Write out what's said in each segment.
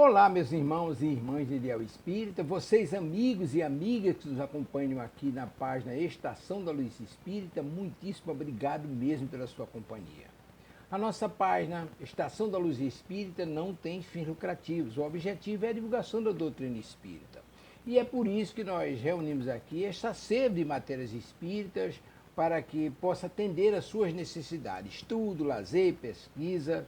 Olá, meus irmãos e irmãs de Ideal Espírita, vocês amigos e amigas que nos acompanham aqui na página Estação da Luz Espírita, muitíssimo obrigado mesmo pela sua companhia. A nossa página Estação da Luz Espírita não tem fins lucrativos, o objetivo é a divulgação da doutrina espírita. E é por isso que nós reunimos aqui esta sede de matérias espíritas para que possa atender às suas necessidades, estudo, lazer, pesquisa.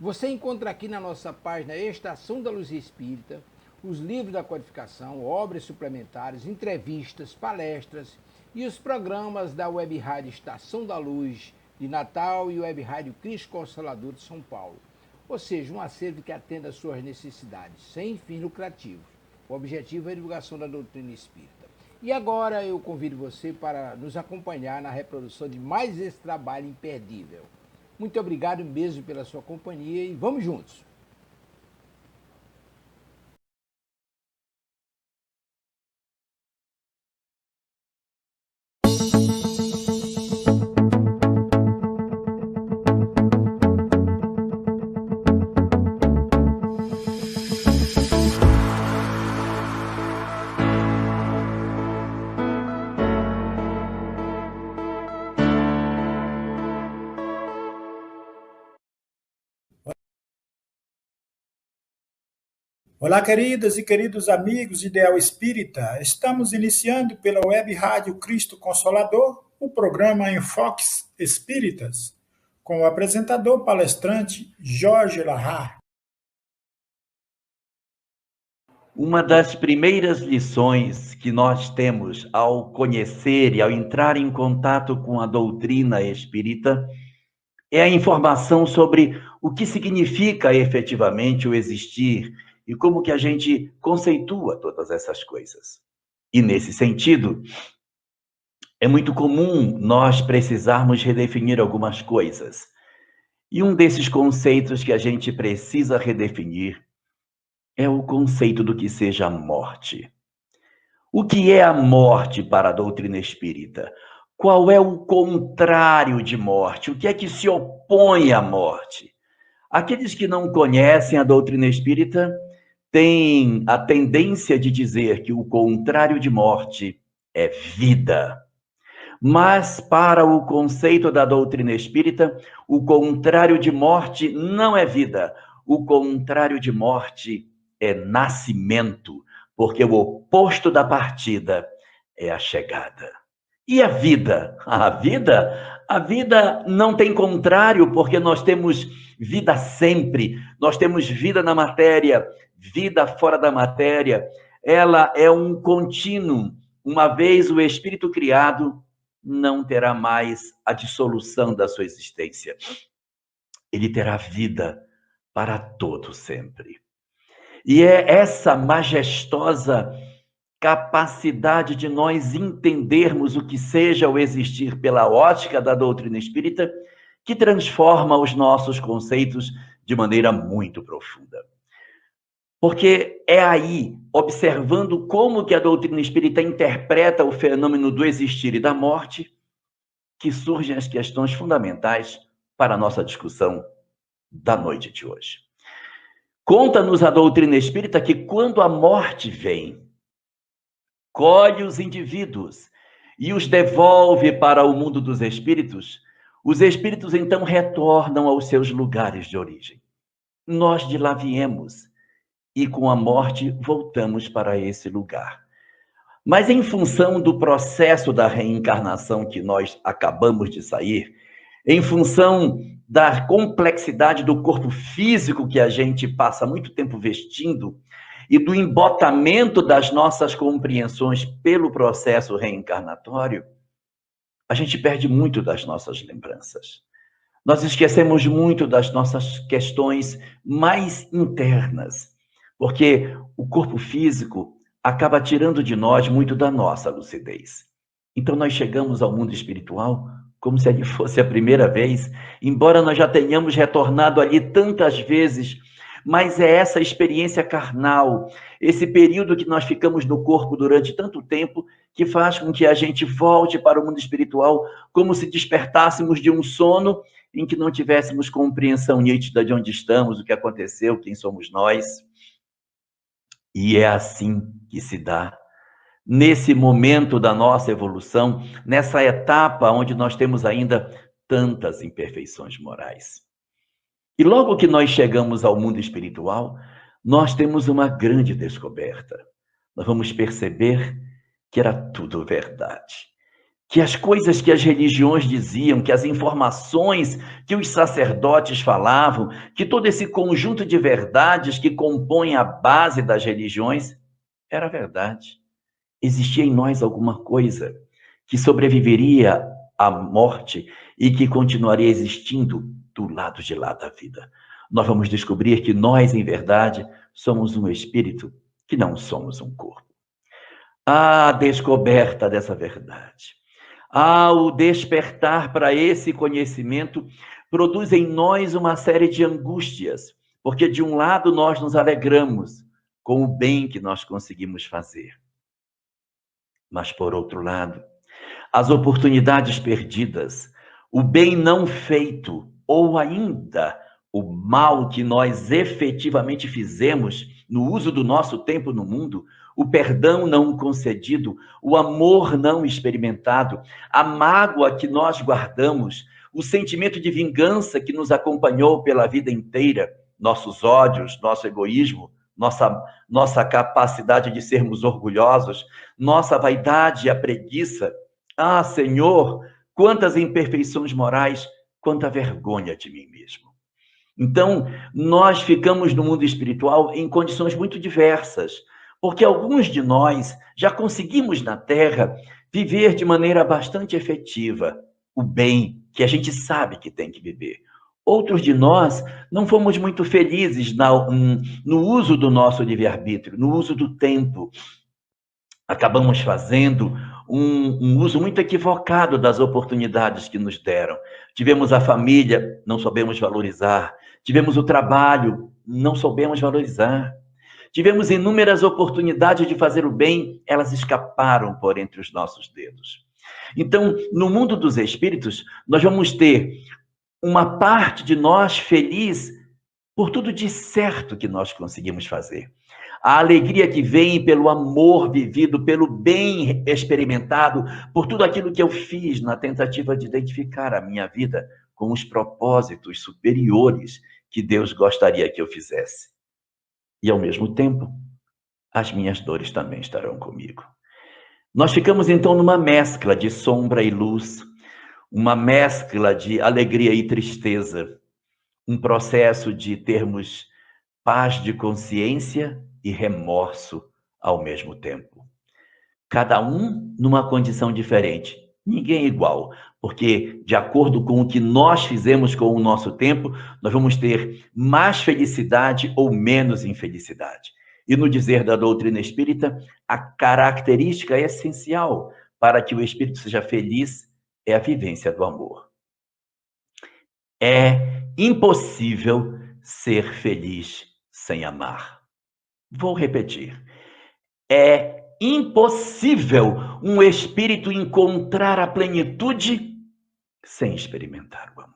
Você encontra aqui na nossa página Estação da Luz Espírita os livros da codificação, obras suplementares, entrevistas, palestras e os programas da Web Rádio Estação da Luz de Natal e Web Rádio Cristo Consolador de São Paulo. Ou seja, um acervo que atenda às suas necessidades, sem fins lucrativos. O objetivo é a divulgação da doutrina espírita. E agora eu convido você para nos acompanhar na reprodução de mais esse trabalho imperdível. Muito obrigado mesmo pela sua companhia e vamos juntos! Olá, queridas e queridos amigos de Ideal Espírita. Estamos iniciando pela Web Rádio Cristo Consolador o programa Enfoques Espíritas, com o apresentador palestrante Jorge Lahar. Uma das primeiras lições que nós temos ao conhecer e ao entrar em contato com a doutrina espírita é a informação sobre o que significa efetivamente o existir e como que a gente conceitua todas essas coisas. E nesse sentido, é muito comum nós precisarmos redefinir algumas coisas. E um desses conceitos que a gente precisa redefinir é o conceito do que seja a morte. O que é a morte para a doutrina espírita? Qual é o contrário de morte? O que é que se opõe à morte? Aqueles que não conhecem a doutrina espírita têm a tendência de dizer que o contrário de morte é vida. Mas para o conceito da doutrina espírita, o contrário de morte não é vida. O contrário de morte é nascimento, porque o oposto da partida é a chegada. E a vida? A vida não tem contrário, porque nós temos vida sempre. Nós temos vida na matéria, vida fora da matéria. Ela é um contínuo. Uma vez o espírito criado, não terá mais a dissolução da sua existência. Ele terá vida para todo sempre. E é essa majestosa capacidade de nós entendermos o que seja o existir pela ótica da doutrina espírita que transforma os nossos conceitos de maneira muito profunda. Porque é aí, observando como que a doutrina espírita interpreta o fenômeno do existir e da morte, que surgem as questões fundamentais para a nossa discussão da noite de hoje. Conta-nos a doutrina espírita que quando a morte vem, colhe os indivíduos e os devolve para o mundo dos espíritos, os espíritos então retornam aos seus lugares de origem. Nós de lá viemos e com a morte voltamos para esse lugar. Mas em função do processo da reencarnação que nós acabamos de sair, em função da complexidade do corpo físico que a gente passa muito tempo vestindo e do embotamento das nossas compreensões pelo processo reencarnatório, a gente perde muito das nossas lembranças. Nós esquecemos muito das nossas questões mais internas, porque o corpo físico acaba tirando de nós muito da nossa lucidez. Então nós chegamos ao mundo espiritual como se ali fosse a primeira vez, embora nós já tenhamos retornado ali tantas vezes, mas é essa experiência carnal, esse período que nós ficamos no corpo durante tanto tempo, que faz com que a gente volte para o mundo espiritual como se despertássemos de um sono em que não tivéssemos compreensão nítida de onde estamos, o que aconteceu, quem somos nós. E é assim que se dá. Nesse momento da nossa evolução, nessa etapa onde nós temos ainda tantas imperfeições morais. E logo que nós chegamos ao mundo espiritual, nós temos uma grande descoberta. Nós vamos perceber que era tudo verdade. Que as coisas que as religiões diziam, que as informações que os sacerdotes falavam, que todo esse conjunto de verdades que compõem a base das religiões, era verdade. Existia em nós alguma coisa que sobreviveria à morte e que continuaria existindo do lado de lá da vida. Nós vamos descobrir que nós, em verdade, somos um espírito, que não somos um corpo. A descoberta dessa verdade, ao despertar para esse conhecimento, produz em nós uma série de angústias, porque de um lado nós nos alegramos com o bem que nós conseguimos fazer. Mas, por outro lado, as oportunidades perdidas, o bem não feito, ou ainda o mal que nós efetivamente fizemos no uso do nosso tempo no mundo, o perdão não concedido, o amor não experimentado, a mágoa que nós guardamos, o sentimento de vingança que nos acompanhou pela vida inteira, nossos ódios, nosso egoísmo, nossa capacidade de sermos orgulhosos, nossa vaidade e a preguiça. Ah, Senhor, quantas imperfeições morais, quanta vergonha de mim mesmo. Então, nós ficamos no mundo espiritual em condições muito diversas, porque alguns de nós já conseguimos na Terra viver de maneira bastante efetiva o bem que a gente sabe que tem que viver. Outros de nós não fomos muito felizes no uso do nosso livre-arbítrio, no uso do tempo. Acabamos fazendo um uso muito equivocado das oportunidades que nos deram. Tivemos a família, não soubemos valorizar. Tivemos o trabalho, não soubemos valorizar. Tivemos inúmeras oportunidades de fazer o bem, elas escaparam por entre os nossos dedos. Então, no mundo dos espíritos, nós vamos ter uma parte de nós feliz por tudo de certo que nós conseguimos fazer. A alegria que vem pelo amor vivido, pelo bem experimentado, por tudo aquilo que eu fiz na tentativa de identificar a minha vida com os propósitos superiores que Deus gostaria que eu fizesse. E, ao mesmo tempo, as minhas dores também estarão comigo. Nós ficamos, então, numa mescla de sombra e luz, uma mescla de alegria e tristeza, um processo de termos paz de consciência e remorso ao mesmo tempo. Cada um numa condição diferente, ninguém igual, porque de acordo com o que nós fizemos com o nosso tempo, nós vamos ter mais felicidade ou menos infelicidade. E no dizer da doutrina espírita, a característica essencial para que o espírito seja feliz é a vivência do amor. É impossível ser feliz sem amar. Vou repetir. É impossível um espírito encontrar a plenitude sem experimentar o amor.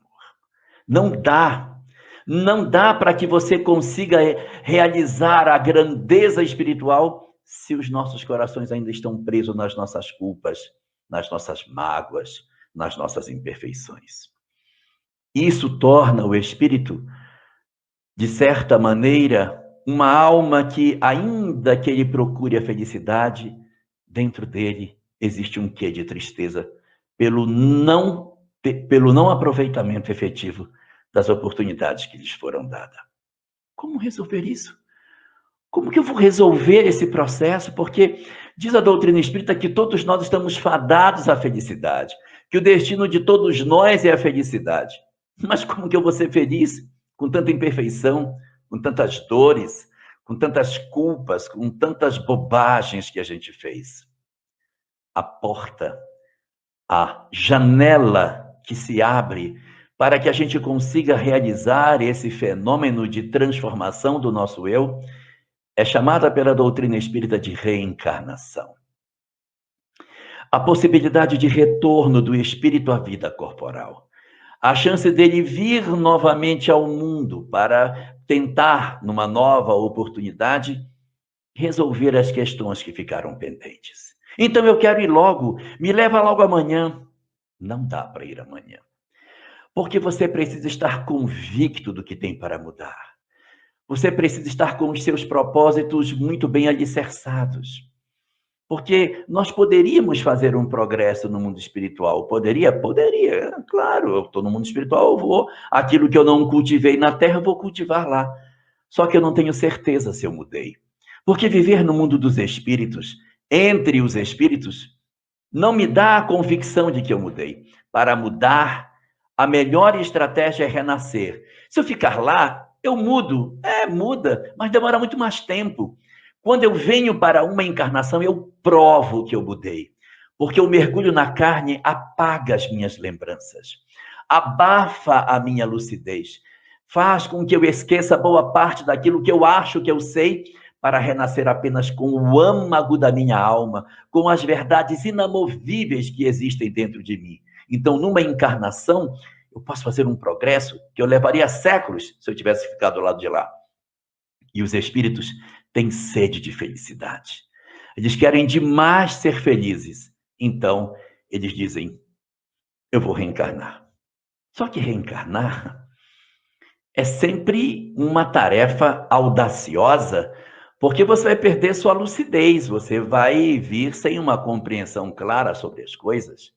Não dá. Não dá para que você consiga realizar a grandeza espiritual se os nossos corações ainda estão presos nas nossas culpas, nas nossas mágoas, nas nossas imperfeições. Isso torna o espírito, de certa maneira, uma alma que, ainda que ele procure a felicidade, dentro dele existe um quê de tristeza pelo não aproveitamento efetivo das oportunidades que lhes foram dadas. Como resolver isso? Como que eu vou resolver esse processo? Porque diz a doutrina espírita que todos nós estamos fadados à felicidade, que o destino de todos nós é a felicidade. Mas como que eu vou ser feliz com tanta imperfeição, com tantas dores, com tantas culpas, com tantas bobagens que a gente fez? A porta, a janela que se abre para que a gente consiga realizar esse fenômeno de transformação do nosso eu é chamada pela doutrina espírita de reencarnação. A possibilidade de retorno do espírito à vida corporal. A chance dele vir novamente ao mundo para tentar, numa nova oportunidade, resolver as questões que ficaram pendentes. Então eu quero ir logo, me leva logo amanhã. Não dá para ir amanhã, porque você precisa estar convicto do que tem para mudar. Você precisa estar com os seus propósitos muito bem alicerçados. Porque nós poderíamos fazer um progresso no mundo espiritual. Poderia? Poderia. Claro, eu estou no mundo espiritual, eu vou. Aquilo que eu não cultivei na Terra, eu vou cultivar lá. Só que eu não tenho certeza se eu mudei. Porque viver no mundo dos espíritos, entre os espíritos, não me dá a convicção de que eu mudei. Para mudar, a melhor estratégia é renascer. Se eu ficar lá, eu mudo. Muda, mas demora muito mais tempo. Quando eu venho para uma encarnação, eu provo que eu mudei. Porque o mergulho na carne apaga as minhas lembranças, abafa a minha lucidez, faz com que eu esqueça boa parte daquilo que eu acho que eu sei, para renascer apenas com o âmago da minha alma, com as verdades inamovíveis que existem dentro de mim. Então, numa encarnação, eu posso fazer um progresso que eu levaria séculos se eu tivesse ficado do lado de lá. E os espíritos têm sede de felicidade. Eles querem demais ser felizes. Então, eles dizem, eu vou reencarnar. Só que reencarnar é sempre uma tarefa audaciosa, porque você vai perder sua lucidez, você vai vir sem uma compreensão clara sobre as coisas.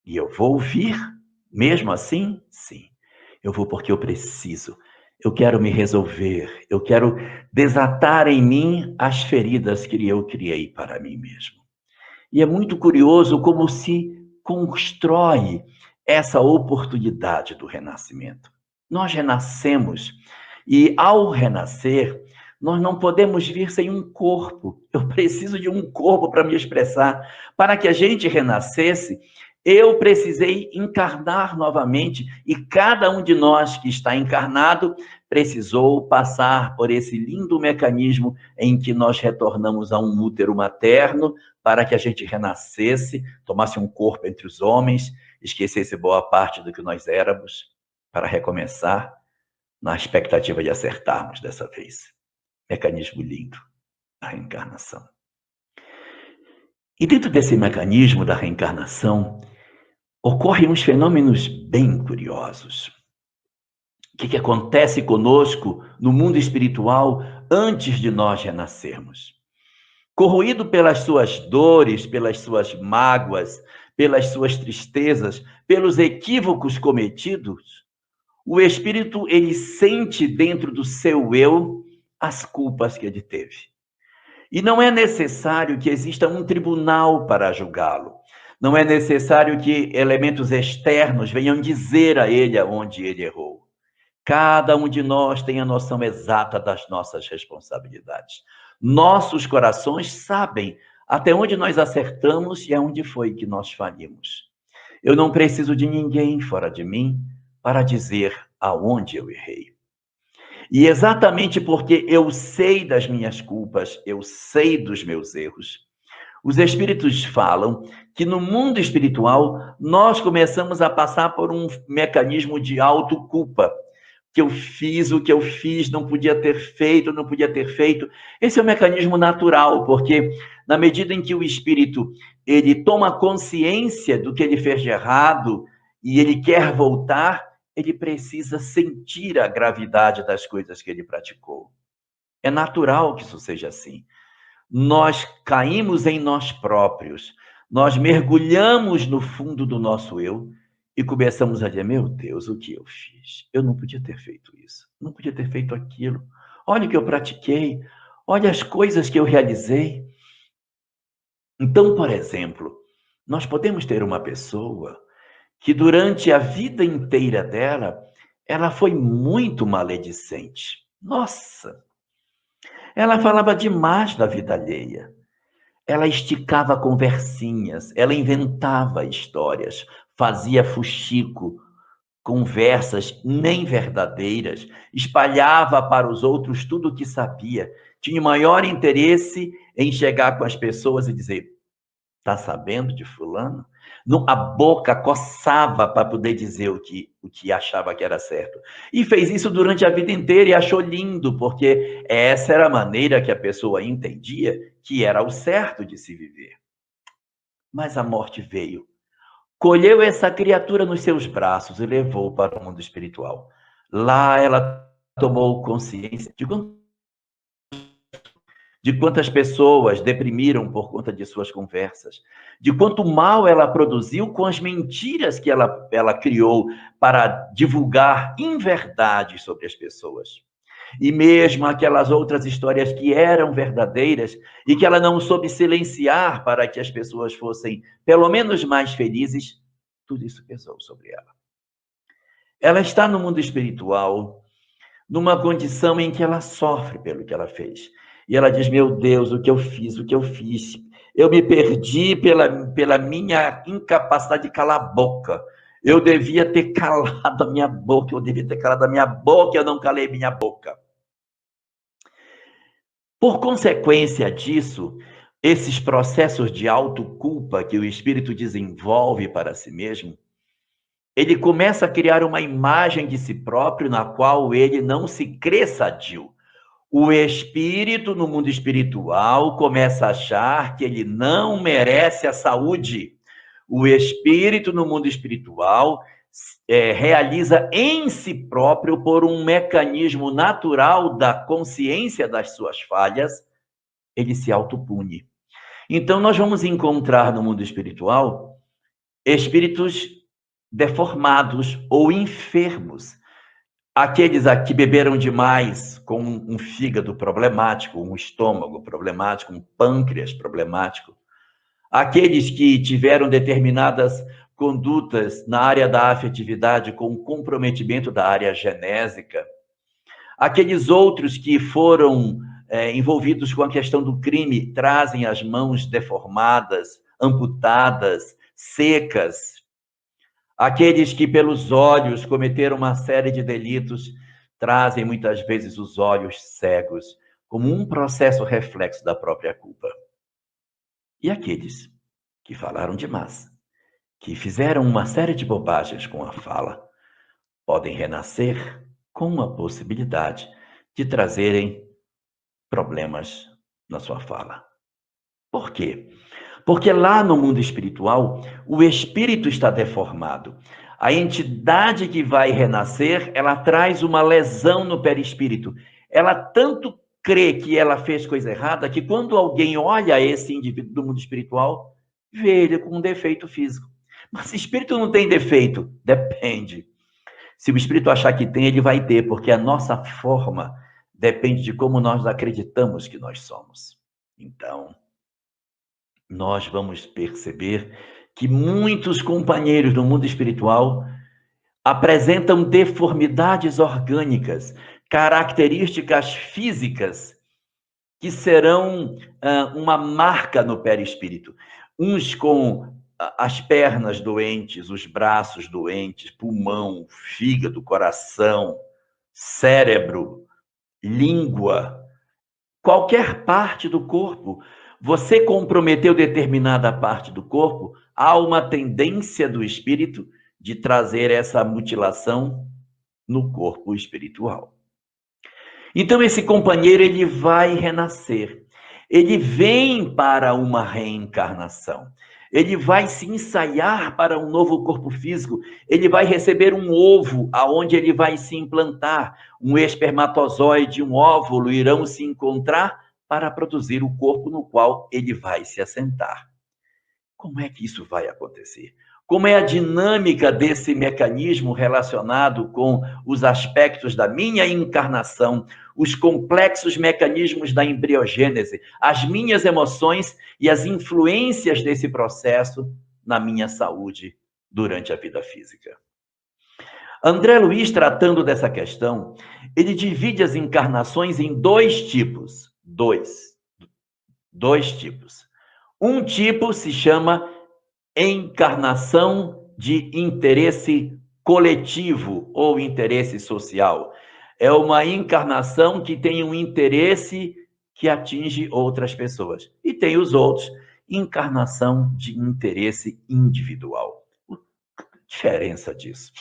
E eu vou vir, mesmo assim? Sim. Eu vou porque eu preciso. Eu quero me resolver. Eu quero desatar em mim as feridas que eu criei para mim mesmo. E é muito curioso como se constrói essa oportunidade do renascimento. Nós renascemos e, ao renascer, nós não podemos vir sem um corpo. Eu preciso de um corpo para me expressar. Para que a gente renascesse, eu precisei encarnar novamente e cada um de nós que está encarnado precisou passar por esse lindo mecanismo em que nós retornamos a um útero materno para que a gente renascesse, tomasse um corpo entre os homens, esquecesse boa parte do que nós éramos para recomeçar na expectativa de acertarmos dessa vez. Mecanismo lindo, a reencarnação. E dentro desse mecanismo da reencarnação, ocorrem uns fenômenos bem curiosos. O que acontece conosco no mundo espiritual antes de nós renascermos? Corroído pelas suas dores, pelas suas mágoas, pelas suas tristezas, pelos equívocos cometidos, o espírito, ele sente dentro do seu eu as culpas que ele teve. E não é necessário que exista um tribunal para julgá-lo. Não é necessário que elementos externos venham dizer a ele aonde ele errou. Cada um de nós tem a noção exata das nossas responsabilidades. Nossos corações sabem até onde nós acertamos e aonde foi que nós falhamos. Eu não preciso de ninguém fora de mim para dizer aonde eu errei. E exatamente porque eu sei das minhas culpas, eu sei dos meus erros, os espíritos falam que no mundo espiritual nós começamos a passar por um mecanismo de autoculpa. Que eu fiz, o que eu fiz, não podia ter feito, não podia ter feito. Esse é um mecanismo natural, porque na medida em que o espírito ele toma consciência do que ele fez de errado e ele quer voltar, ele precisa sentir a gravidade das coisas que ele praticou. É natural que isso seja assim. Nós caímos em nós próprios, nós mergulhamos no fundo do nosso eu e começamos a dizer, meu Deus, o que eu fiz? Eu não podia ter feito isso, não podia ter feito aquilo. Olha o que eu pratiquei, olha as coisas que eu realizei. Então, por exemplo, nós podemos ter uma pessoa que durante a vida inteira dela, ela foi muito maledicente. Nossa! Ela falava demais da vida alheia. Ela esticava conversinhas, ela inventava histórias, fazia fuxico, conversas nem verdadeiras, espalhava para os outros tudo o que sabia. Tinha maior interesse em chegar com as pessoas e dizer, está sabendo de fulano? A boca coçava para poder dizer o que achava que era certo. E fez isso durante a vida inteira e achou lindo, porque essa era a maneira que a pessoa entendia que era o certo de se viver. Mas a morte veio. Colheu essa criatura nos seus braços e levou para o mundo espiritual. Lá ela tomou consciência de quantas pessoas deprimiram por conta de suas conversas, de quanto mal ela produziu com as mentiras que ela criou para divulgar inverdades sobre as pessoas. E mesmo aquelas outras histórias que eram verdadeiras e que ela não soube silenciar para que as pessoas fossem, pelo menos, mais felizes, tudo isso pesou sobre ela. Ela está no mundo espiritual, numa condição em que ela sofre pelo que ela fez. E ela diz, meu Deus, o que eu fiz? Eu me perdi pela minha incapacidade de calar a boca. Eu devia ter calado a minha boca, eu não calei minha boca. Por consequência disso, esses processos de autoculpa que o espírito desenvolve para si mesmo, ele começa a criar uma imagem de si próprio na qual ele não se crê sadio. O espírito, no mundo espiritual, começa a achar que ele não merece a saúde. O espírito, no mundo espiritual, realiza em si próprio, por um mecanismo natural da consciência das suas falhas, ele se autopune. Então, nós vamos encontrar no mundo espiritual espíritos deformados ou enfermos. Aqueles que beberam demais, com um fígado problemático, um estômago problemático, um pâncreas problemático. Aqueles que tiveram determinadas condutas na área da afetividade com comprometimento da área genésica. Aqueles outros que foram envolvidos com a questão do crime, trazem as mãos deformadas, amputadas, secas. Aqueles que pelos olhos cometeram uma série de delitos, trazem muitas vezes os olhos cegos, como um processo reflexo da própria culpa. E aqueles que falaram demais, que fizeram uma série de bobagens com a fala, podem renascer com a possibilidade de trazerem problemas na sua fala. Por quê? Porque lá no mundo espiritual, o espírito está deformado. A entidade que vai renascer, ela traz uma lesão no perispírito. Ela tanto crê que ela fez coisa errada, que quando alguém olha esse indivíduo do mundo espiritual, vê ele com um defeito físico. Mas o espírito não tem defeito, depende. Se o espírito achar que tem, ele vai ter, porque a nossa forma depende de como nós acreditamos que nós somos. Então, nós vamos perceber que muitos companheiros no mundo espiritual apresentam deformidades orgânicas, características físicas que serão uma marca no perispírito. Uns com as pernas doentes, os braços doentes, pulmão, fígado, coração, cérebro, língua, qualquer parte do corpo. Você comprometeu determinada parte do corpo, há uma tendência do espírito de trazer essa mutilação no corpo espiritual. Então, esse companheiro, ele vai renascer. Ele vem para uma reencarnação. Ele vai se ensaiar para um novo corpo físico. Ele vai receber um ovo, aonde ele vai se implantar. Um espermatozoide e um óvulo irão se encontrar para produzir o corpo no qual ele vai se assentar. Como é que isso vai acontecer? Como é a dinâmica desse mecanismo relacionado com os aspectos da minha encarnação, os complexos mecanismos da embriogênese, as minhas emoções e as influências desse processo na minha saúde durante a vida física? André Luiz, tratando dessa questão, ele divide as encarnações em dois tipos. Dois tipos. Um tipo se chama encarnação de interesse coletivo ou interesse social. É uma encarnação que tem um interesse que atinge outras pessoas. E tem os outros encarnação de interesse individual. A diferença disso?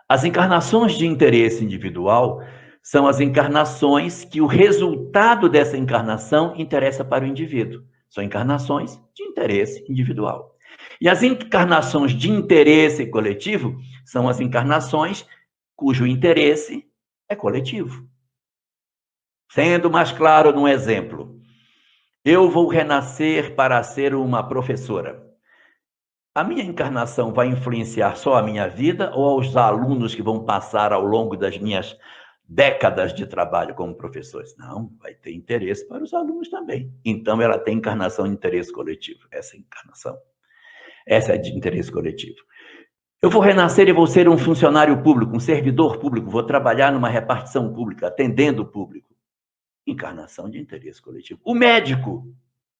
As encarnações de interesse individual são as encarnações que o resultado dessa encarnação interessa para o indivíduo. São encarnações de interesse individual. E as encarnações de interesse coletivo são as encarnações cujo interesse é coletivo. Sendo mais claro num exemplo, eu vou renascer para ser uma professora. A minha encarnação vai influenciar só a minha vida ou aos alunos que vão passar ao longo das minhas décadas de trabalho como professores? Não, vai ter interesse para os alunos também. Então, ela tem encarnação de interesse coletivo. Essa é de interesse coletivo. Eu vou renascer e vou ser um funcionário público, um servidor público, vou trabalhar numa repartição pública, atendendo o público. Encarnação de interesse coletivo. O médico,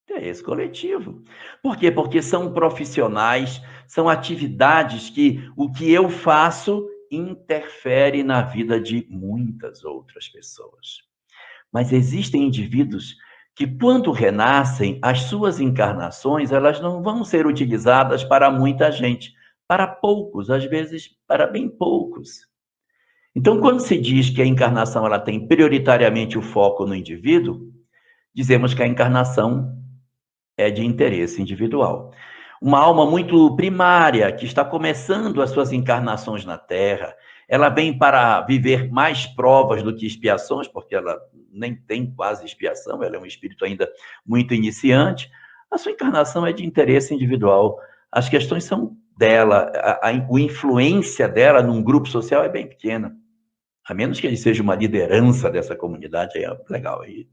interesse coletivo. Por quê? Porque são profissionais, são atividades que o que eu faço interfere na vida de muitas outras pessoas. Mas existem indivíduos que, quando renascem, as suas encarnações, elas não vão ser utilizadas para muita gente, para poucos, às vezes para bem poucos. Então, quando se diz que a encarnação ela tem prioritariamente o foco no indivíduo, dizemos que a encarnação é de interesse individual. Uma alma muito primária, que está começando as suas encarnações na Terra, ela vem para viver mais provas do que expiações, porque ela nem tem quase expiação, ela é um espírito ainda muito iniciante. A sua encarnação é de interesse individual. As questões são dela, a influência dela num grupo social é bem pequena. A menos que ele seja uma liderança dessa comunidade, aí é legal, aí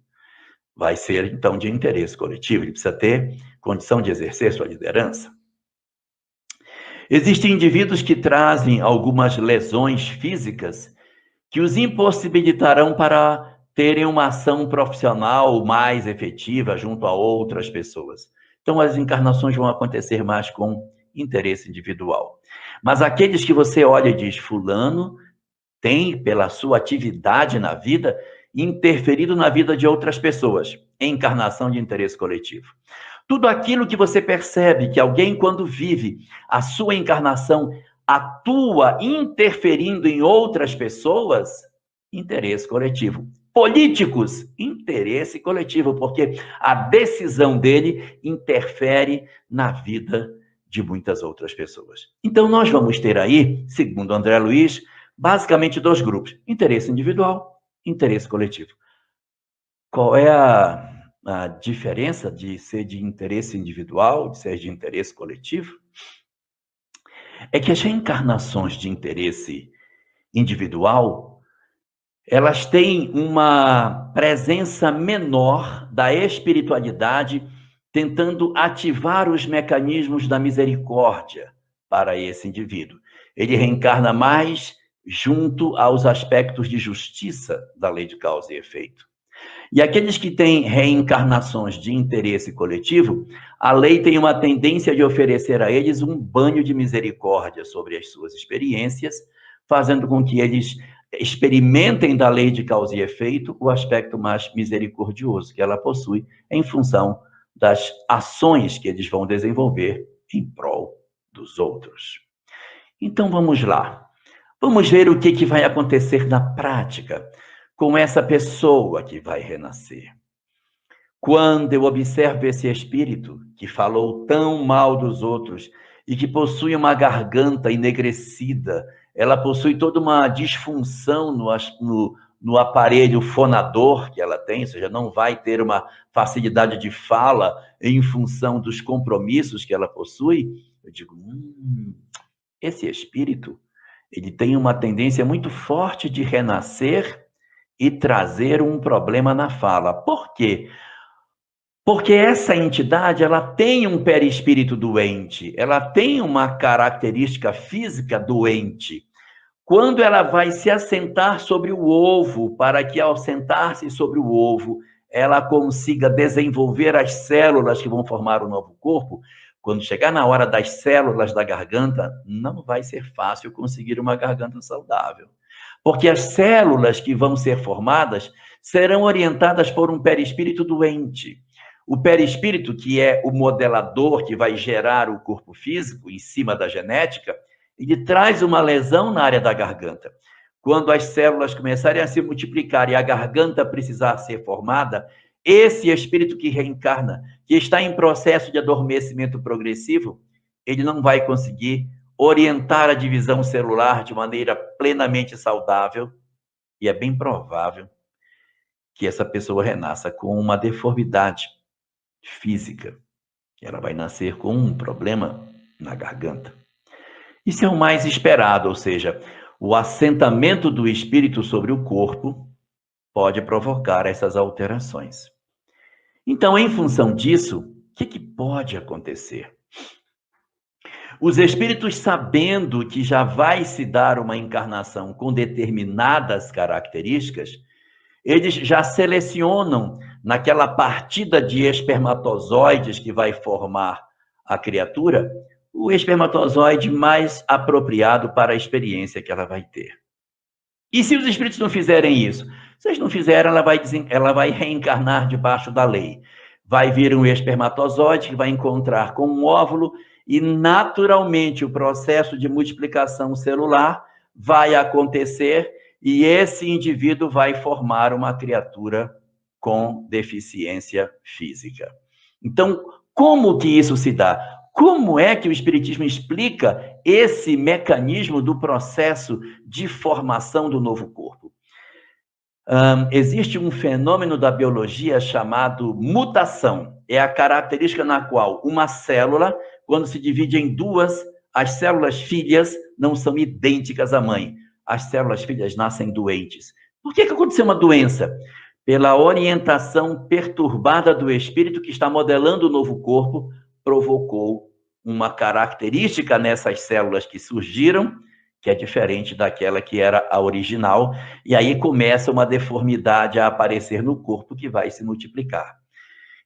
vai ser, então, de interesse coletivo. Ele precisa ter condição de exercer sua liderança. Existem indivíduos que trazem algumas lesões físicas que os impossibilitarão para terem uma ação profissional mais efetiva junto a outras pessoas. Então, as encarnações vão acontecer mais com interesse individual. Mas aqueles que você olha e diz, fulano tem, pela sua atividade na vida, interferido na vida de outras pessoas. Encarnação de interesse coletivo. Tudo aquilo que você percebe que alguém, quando vive a sua encarnação, atua interferindo em outras pessoas, interesse coletivo. Políticos, interesse coletivo, porque a decisão dele interfere na vida de muitas outras pessoas. Então, nós vamos ter aí, segundo André Luiz, basicamente dois grupos: interesse individual, interesse coletivo. Qual é a diferença de ser de interesse individual, de ser de interesse coletivo? É que as reencarnações de interesse individual, elas têm uma presença menor da espiritualidade tentando ativar os mecanismos da misericórdia para esse indivíduo. Ele reencarna mais junto aos aspectos de justiça da lei de causa e efeito. E aqueles que têm reencarnações de interesse coletivo, a lei tem uma tendência de oferecer a eles um banho de misericórdia sobre as suas experiências, fazendo com que eles experimentem da lei de causa e efeito o aspecto mais misericordioso que ela possui, em função das ações que eles vão desenvolver em prol dos outros. Então, vamos lá. Vamos ver o que vai acontecer na prática com essa pessoa que vai renascer. Quando eu observo esse espírito que falou tão mal dos outros e que possui uma garganta enegrecida, ela possui toda uma disfunção no aparelho fonador que ela tem, ou seja, não vai ter uma facilidade de fala em função dos compromissos que ela possui. Eu digo, esse espírito, ele tem uma tendência muito forte de renascer e trazer um problema na fala. Por quê? Porque essa entidade, ela tem um perispírito doente, ela tem uma característica física doente. Quando ela vai se assentar sobre o ovo, para que ao sentar-se sobre o ovo, ela consiga desenvolver as células que vão formar o novo corpo, quando chegar na hora das células da garganta, não vai ser fácil conseguir uma garganta saudável. Porque as células que vão ser formadas serão orientadas por um perispírito doente. O perispírito, que é o modelador que vai gerar o corpo físico em cima da genética, ele traz uma lesão na área da garganta. Quando as células começarem a se multiplicar e a garganta precisar ser formada, esse espírito que reencarna, que está em processo de adormecimento progressivo, ele não vai conseguir orientar a divisão celular de maneira plenamente saudável, e é bem provável que essa pessoa renasça com uma deformidade física. Ela vai nascer com um problema na garganta. Isso é o mais esperado, ou seja, o assentamento do espírito sobre o corpo pode provocar essas alterações. Então, em função disso, o que pode acontecer? Os espíritos, sabendo que já vai se dar uma encarnação com determinadas características, eles já selecionam naquela partida de espermatozoides que vai formar a criatura, o espermatozoide mais apropriado para a experiência que ela vai ter. E se os espíritos não fizerem isso? Se eles não fizerem, ela vai reencarnar debaixo da lei. Vai vir um espermatozoide que vai encontrar com um óvulo e, naturalmente, o processo de multiplicação celular vai acontecer e esse indivíduo vai formar uma criatura com deficiência física. Então, como que isso se dá? Como é que o Espiritismo explica esse mecanismo do processo de formação do novo corpo? Existe um fenômeno da biologia chamado mutação. É a característica na qual uma célula, quando se divide em duas, as células filhas não são idênticas à mãe. As células filhas nascem doentes. Por que aconteceu uma doença? Pela orientação perturbada do espírito que está modelando o novo corpo, provocou uma característica nessas células que surgiram, que é diferente daquela que era a original, e aí começa uma deformidade a aparecer no corpo que vai se multiplicar.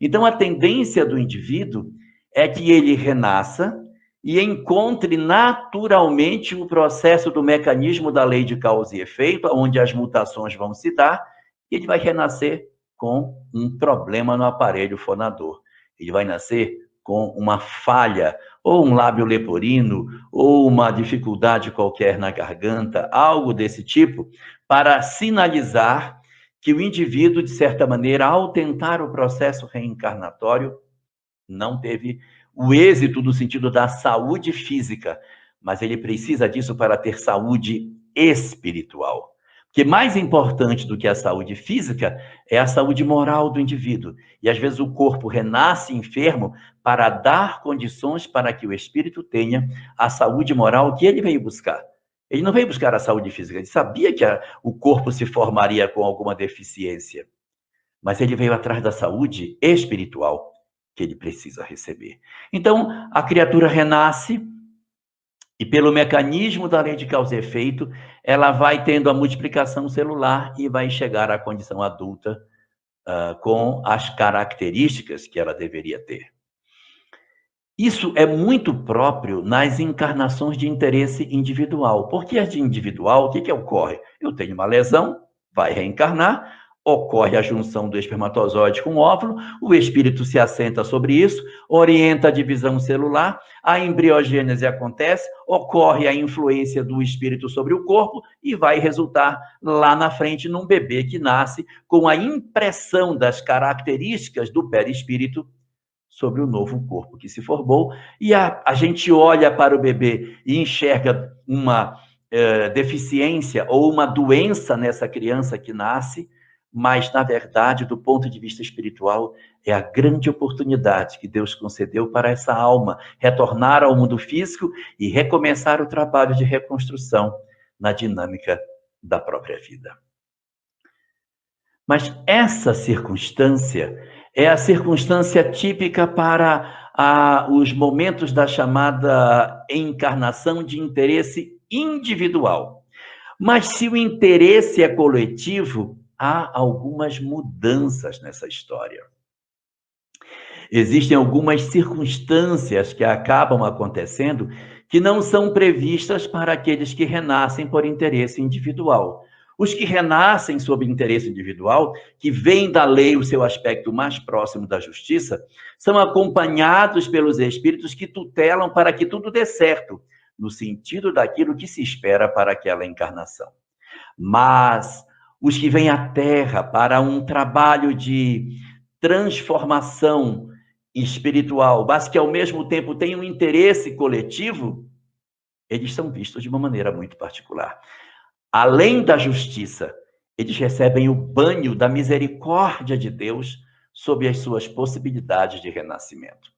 Então, a tendência do indivíduo é que ele renasça e encontre naturalmente o processo do mecanismo da lei de causa e efeito, onde as mutações vão se dar, e ele vai renascer com um problema no aparelho fonador. Ele vai nascer com uma falha, ou um lábio leporino, ou uma dificuldade qualquer na garganta, algo desse tipo, para sinalizar que o indivíduo, de certa maneira, ao tentar o processo reencarnatório, não teve o êxito no sentido da saúde física, mas ele precisa disso para ter saúde espiritual. Porque mais importante do que a saúde física é a saúde moral do indivíduo. E às vezes o corpo renasce enfermo para dar condições para que o espírito tenha a saúde moral que ele veio buscar. Ele não veio buscar a saúde física, ele sabia que o corpo se formaria com alguma deficiência. Mas ele veio atrás da saúde espiritual que ele precisa receber. Então, a criatura renasce e pelo mecanismo da lei de causa e efeito, ela vai tendo a multiplicação celular e vai chegar à condição adulta com as características que ela deveria ter. Isso é muito próprio nas encarnações de interesse individual. Porque as de individual, o que ocorre? Eu tenho uma lesão, vai reencarnar, ocorre a junção do espermatozoide com o óvulo, o espírito se assenta sobre isso, orienta a divisão celular, a embriogênese acontece, ocorre a influência do espírito sobre o corpo e vai resultar lá na frente num bebê que nasce com a impressão das características do perispírito sobre o novo corpo que se formou, e a gente olha para o bebê e enxerga uma deficiência ou uma doença nessa criança que nasce, mas, na verdade, do ponto de vista espiritual, é a grande oportunidade que Deus concedeu para essa alma retornar ao mundo físico e recomeçar o trabalho de reconstrução na dinâmica da própria vida. Mas essa circunstância é a circunstância típica para os momentos da chamada encarnação de interesse individual. Mas se o interesse é coletivo, há algumas mudanças nessa história. Existem algumas circunstâncias que acabam acontecendo que não são previstas para aqueles que renascem por interesse individual. Os que renascem sob interesse individual, que veem da lei o seu aspecto mais próximo da justiça, são acompanhados pelos espíritos que tutelam para que tudo dê certo, no sentido daquilo que se espera para aquela encarnação. Mas os que vêm à Terra para um trabalho de transformação espiritual, mas que ao mesmo tempo têm um interesse coletivo, eles são vistos de uma maneira muito particular. Além da justiça, eles recebem o banho da misericórdia de Deus sob as suas possibilidades de renascimento.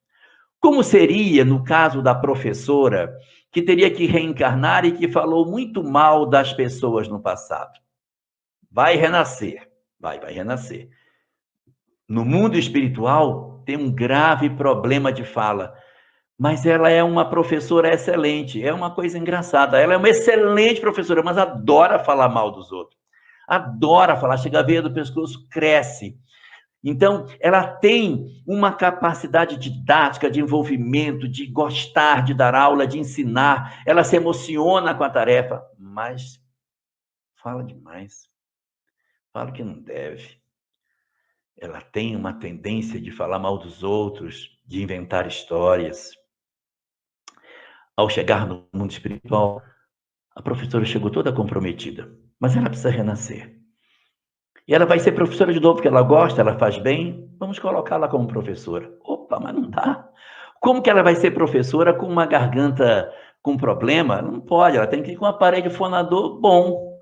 Como seria no caso da professora que teria que reencarnar e que falou muito mal das pessoas no passado? Vai renascer, vai renascer. No mundo espiritual, tem um grave problema de fala, mas ela é uma professora excelente, é uma coisa engraçada. Ela é uma excelente professora, mas adora falar mal dos outros. Adora falar, chega a veia do pescoço, cresce. Então, ela tem uma capacidade didática, de envolvimento, de gostar de dar aula, de ensinar. Ela se emociona com a tarefa, mas fala demais. Fala que não deve. Ela tem uma tendência de falar mal dos outros, de inventar histórias. Ao chegar no mundo espiritual, a professora chegou toda comprometida, mas ela precisa renascer. E ela vai ser professora de novo, porque ela gosta, ela faz bem, vamos colocá-la como professora. Opa, mas não dá. Como que ela vai ser professora com uma garganta com problema? Não pode, ela tem que ir com um aparelho fonador bom.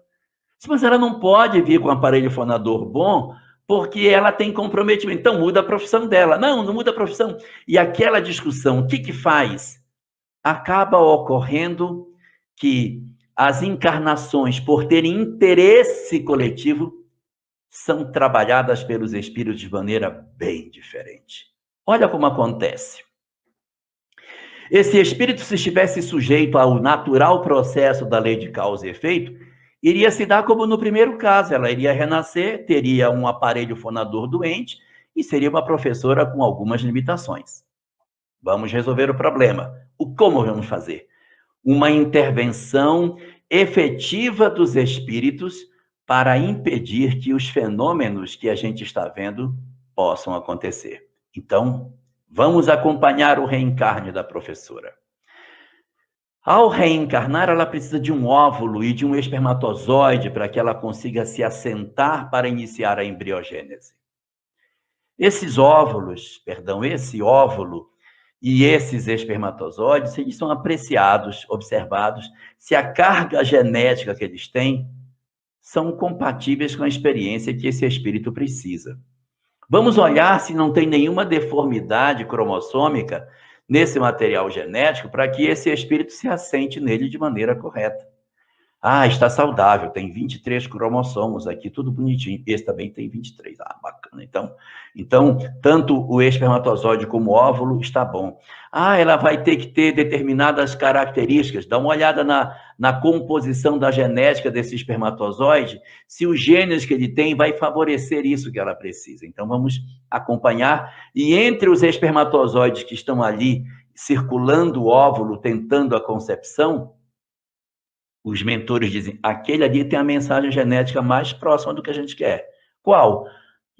Mas ela não pode vir com um aparelho fonador bom, porque ela tem comprometimento. Então, muda a profissão dela. Não muda a profissão. E aquela discussão, o que faz? Acaba ocorrendo que as encarnações, por terem interesse coletivo, são trabalhadas pelos espíritos de maneira bem diferente. Olha como acontece. Esse espírito, se estivesse sujeito ao natural processo da lei de causa e efeito, iria se dar como no primeiro caso. Ela iria renascer, teria um aparelho fonador doente e seria uma professora com algumas limitações. Vamos resolver o problema. Como vamos fazer? Uma intervenção efetiva dos espíritos para impedir que os fenômenos que a gente está vendo possam acontecer. Então, vamos acompanhar o reencarne da professora. Ao reencarnar, ela precisa de um óvulo e de um espermatozoide para que ela consiga se assentar para iniciar a embriogênese. Esse óvulo e esses espermatozoides, eles são apreciados, observados, se a carga genética que eles têm são compatíveis com a experiência que esse espírito precisa. Vamos olhar se não tem nenhuma deformidade cromossômica nesse material genético para que esse espírito se assente nele de maneira correta. Está saudável, tem 23 cromossomos aqui, tudo bonitinho. Esse também tem 23. Bacana. Então, tanto o espermatozoide como o óvulo está bom. Ela vai ter que ter determinadas características. Dá uma olhada na composição da genética desse espermatozoide, se os genes que ele tem vai favorecer isso que ela precisa. Então, vamos acompanhar. E entre os espermatozoides que estão ali circulando o óvulo, tentando a concepção, os mentores dizem, aquele ali tem a mensagem genética mais próxima do que a gente quer. Qual?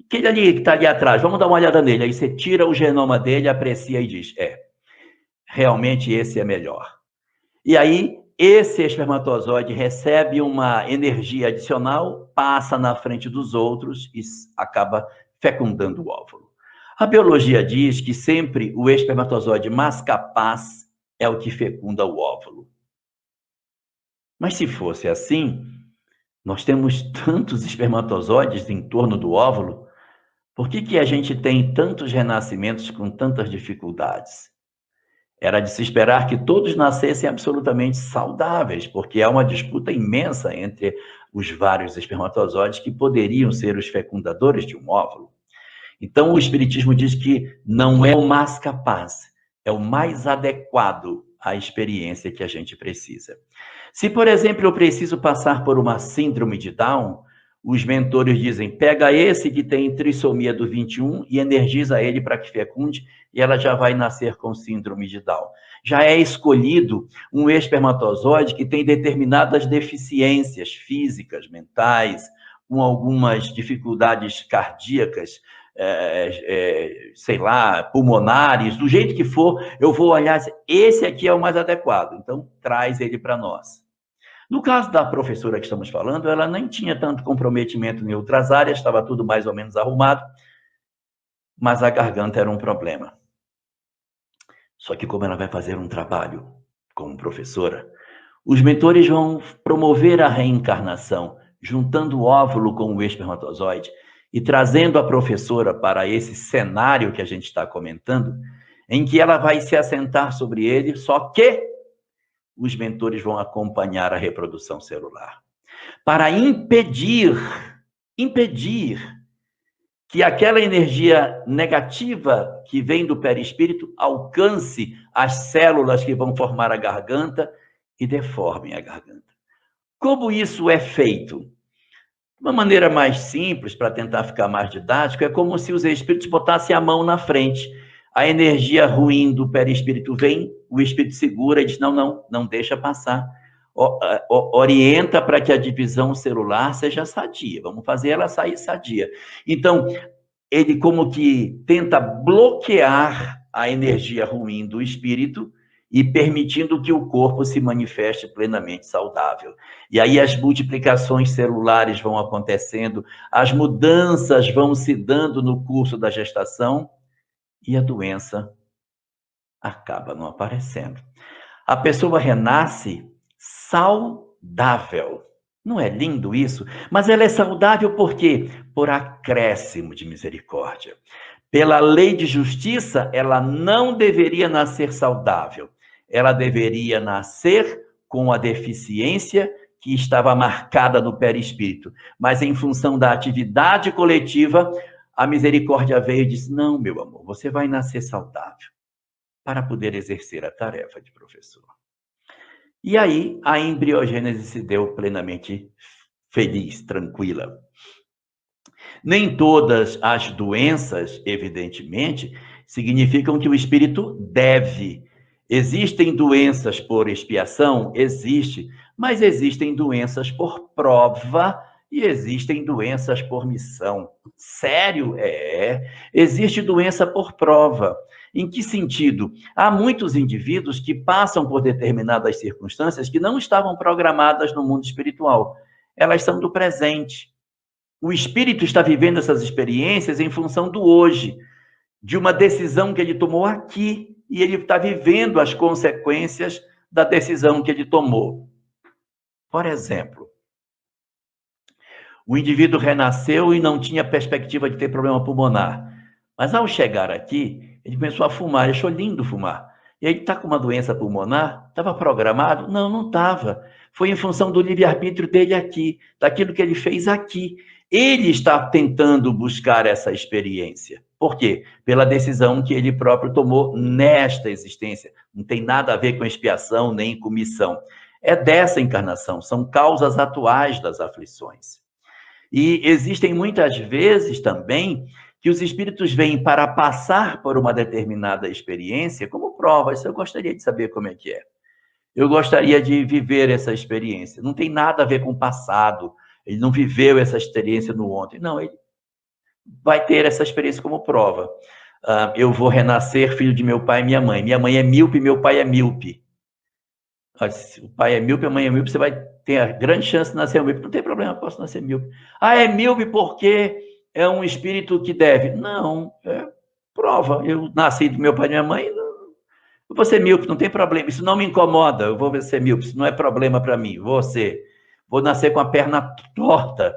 Aquele ali que está ali atrás, vamos dar uma olhada nele. Aí você tira o genoma dele, aprecia e diz, realmente esse é melhor. E aí, esse espermatozoide recebe uma energia adicional, passa na frente dos outros e acaba fecundando o óvulo. A biologia diz que sempre o espermatozoide mais capaz é o que fecunda o óvulo. Mas se fosse assim, nós temos tantos espermatozoides em torno do óvulo, por que a gente tem tantos renascimentos com tantas dificuldades? Era de se esperar que todos nascessem absolutamente saudáveis, porque há uma disputa imensa entre os vários espermatozoides que poderiam ser os fecundadores de um óvulo. Então, o Espiritismo diz que não é o mais capaz, é o mais adequado à experiência que a gente precisa. Se, por exemplo, eu preciso passar por uma síndrome de Down, os mentores dizem, pega esse que tem trissomia do 21 e energiza ele para que fecunde, e ela já vai nascer com síndrome de Down. Já é escolhido um espermatozoide que tem determinadas deficiências físicas, mentais, com algumas dificuldades cardíacas, sei lá, pulmonares, do jeito que for, eu vou olhar, esse aqui é o mais adequado, então traz ele para nós. No caso da professora que estamos falando, ela nem tinha tanto comprometimento em outras áreas, estava tudo mais ou menos arrumado, mas a garganta era um problema. Só que como ela vai fazer um trabalho como professora, os mentores vão promover a reencarnação, juntando o óvulo com o espermatozoide e trazendo a professora para esse cenário que a gente está comentando, em que ela vai se assentar sobre ele, só que os mentores vão acompanhar a reprodução celular. Para impedir que aquela energia negativa que vem do perispírito alcance as células que vão formar a garganta e deformem a garganta. Como isso é feito? De uma maneira mais simples, para tentar ficar mais didático, é como se os espíritos botassem a mão na frente. A energia ruim do perispírito vem, o espírito segura e diz, não deixa passar. Orienta para que a divisão celular seja sadia. Vamos fazer ela sair sadia. Então, ele como que tenta bloquear a energia ruim do espírito e permitindo que o corpo se manifeste plenamente saudável. E aí as multiplicações celulares vão acontecendo, as mudanças vão se dando no curso da gestação e a doença acaba não aparecendo. A pessoa renasce saudável. Não é lindo isso? Mas ela é saudável por quê? Por acréscimo de misericórdia. Pela lei de justiça, ela não deveria nascer saudável. Ela deveria nascer com a deficiência que estava marcada no perispírito. Mas em função da atividade coletiva, a misericórdia veio e disse, não, meu amor, você vai nascer saudável para poder exercer a tarefa de professor. E aí, a embriogênese se deu plenamente feliz, tranquila. Nem todas as doenças, evidentemente, significam que o espírito deve. Existem doenças por expiação? Existe. Mas existem doenças por prova e existem doenças por missão. Sério? Existe doença por prova. Em que sentido? Há muitos indivíduos que passam por determinadas circunstâncias que não estavam programadas no mundo espiritual. Elas são do presente. O espírito está vivendo essas experiências em função do hoje, de uma decisão que ele tomou aqui, e ele está vivendo as consequências da decisão que ele tomou. Por exemplo, o indivíduo renasceu e não tinha perspectiva de ter problema pulmonar. Mas ao chegar aqui, ele começou a fumar, ele achou lindo fumar. E ele está com uma doença pulmonar? Estava programado? Não estava. Foi em função do livre-arbítrio dele aqui, daquilo que ele fez aqui. Ele está tentando buscar essa experiência. Por quê? Pela decisão que ele próprio tomou nesta existência. Não tem nada a ver com expiação nem com missão. É dessa encarnação, são causas atuais das aflições. E existem muitas vezes também que os espíritos vêm para passar por uma determinada experiência como prova. Isso eu gostaria de saber como é que é. Eu gostaria de viver essa experiência. Não tem nada a ver com o passado. Ele não viveu essa experiência no ontem. Não, ele vai ter essa experiência como prova. Eu vou renascer filho de meu pai e minha mãe. Minha mãe é míope, meu pai é míope. Se o pai é míope, a mãe é míope, você vai ter a grande chance de nascer míope. Não tem problema, posso nascer míope. É míope porque é um espírito que deve. Não, é prova. Eu nasci do meu pai e minha mãe, eu vou ser míope, não tem problema. Isso não me incomoda, eu vou ser míope, isso não é problema para mim. Vou nascer com a perna torta.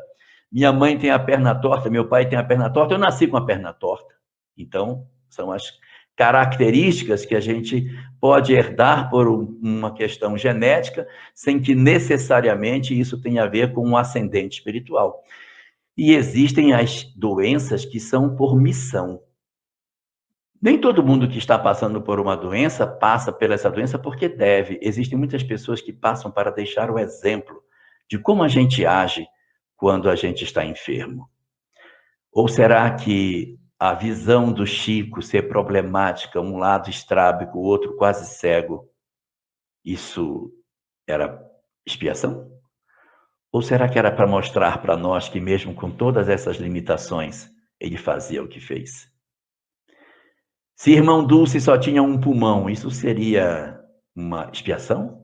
Minha mãe tem a perna torta, meu pai tem a perna torta, eu nasci com a perna torta. Então, são as características que a gente pode herdar por uma questão genética, sem que necessariamente isso tenha a ver com um ascendente espiritual. E existem as doenças que são por missão. Nem todo mundo que está passando por uma doença passa por essa doença porque deve. Existem muitas pessoas que passam para deixar o exemplo de como a gente age quando a gente está enfermo? Ou será que a visão do Chico ser problemática, um lado estrábico, o outro quase cego, isso era expiação? Ou será que era para mostrar para nós que mesmo com todas essas limitações, ele fazia o que fez? Se irmão Dulce só tinha um pulmão, isso seria uma expiação?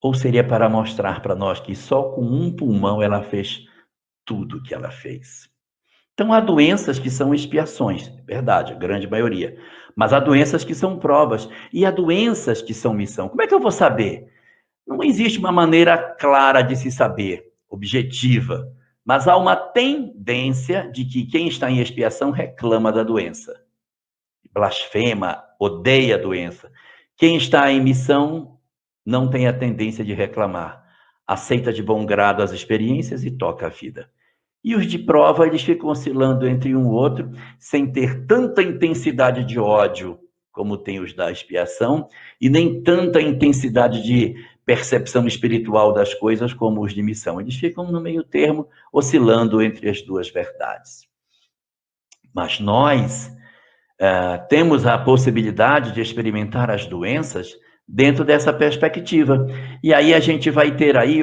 Ou seria para mostrar para nós que só com um pulmão ela fez tudo o que ela fez? Então, há doenças que são expiações, verdade, a grande maioria. Mas há doenças que são provas e há doenças que são missão. Como é que eu vou saber? Não existe uma maneira clara de se saber, objetiva. Mas há uma tendência de que quem está em expiação reclama da doença. Blasfema, odeia a doença. Quem está em missão não tem a tendência de reclamar. Aceita de bom grado as experiências e toca a vida. E os de prova, eles ficam oscilando entre um e outro, sem ter tanta intensidade de ódio como tem os da expiação, e nem tanta intensidade de percepção espiritual das coisas como os de missão. Eles ficam no meio termo, oscilando entre as duas verdades. Mas nós temos a possibilidade de experimentar as doenças dentro dessa perspectiva. E aí a gente vai ter aí,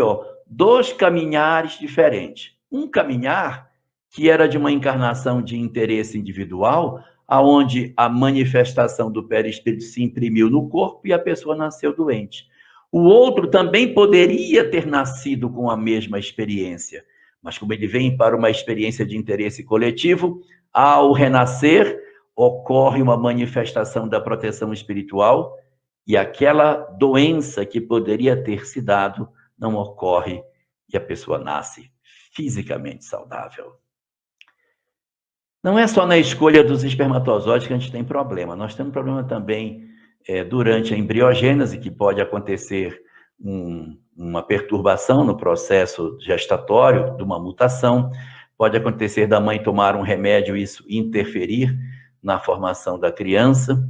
dois caminhares diferentes. Um caminhar que era de uma encarnação de interesse individual, aonde a manifestação do perispírito se imprimiu no corpo e a pessoa nasceu doente. O outro também poderia ter nascido com a mesma experiência, mas como ele vem para uma experiência de interesse coletivo, ao renascer, ocorre uma manifestação da proteção espiritual e aquela doença que poderia ter se dado não ocorre e a pessoa nasce fisicamente saudável. Não é só na escolha dos espermatozoides que a gente tem problema. Nós temos problema também durante a embriogênese, que pode acontecer uma perturbação no processo gestatório, de uma mutação. Pode acontecer da mãe tomar um remédio e isso interferir na formação da criança.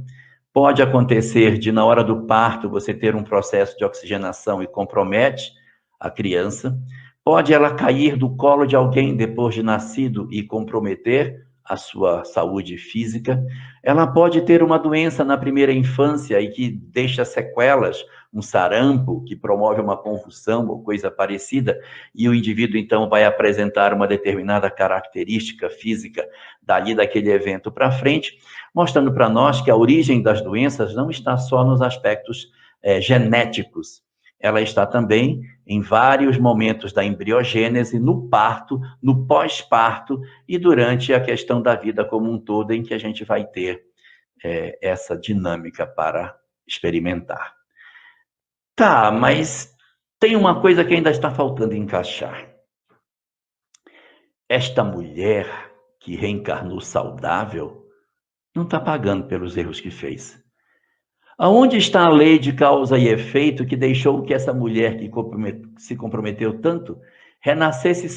Pode acontecer de, na hora do parto, você ter um processo de oxigenação e compromete a criança. Pode ela cair do colo de alguém depois de nascido e comprometer a sua saúde física. Ela pode ter uma doença na primeira infância e que deixa sequelas, um sarampo que promove uma convulsão ou coisa parecida, e o indivíduo então vai apresentar uma determinada característica física dali daquele evento para frente, mostrando para nós que a origem das doenças não está só nos aspectos genéticos. Ela está também em vários momentos da embriogênese, no parto, no pós-parto e durante a questão da vida como um todo, em que a gente vai ter essa dinâmica para experimentar. Tá, mas tem uma coisa que ainda está faltando encaixar. Esta mulher que reencarnou saudável não está pagando pelos erros que fez. Aonde está a lei de causa e efeito que deixou que essa mulher que se comprometeu tanto renascesse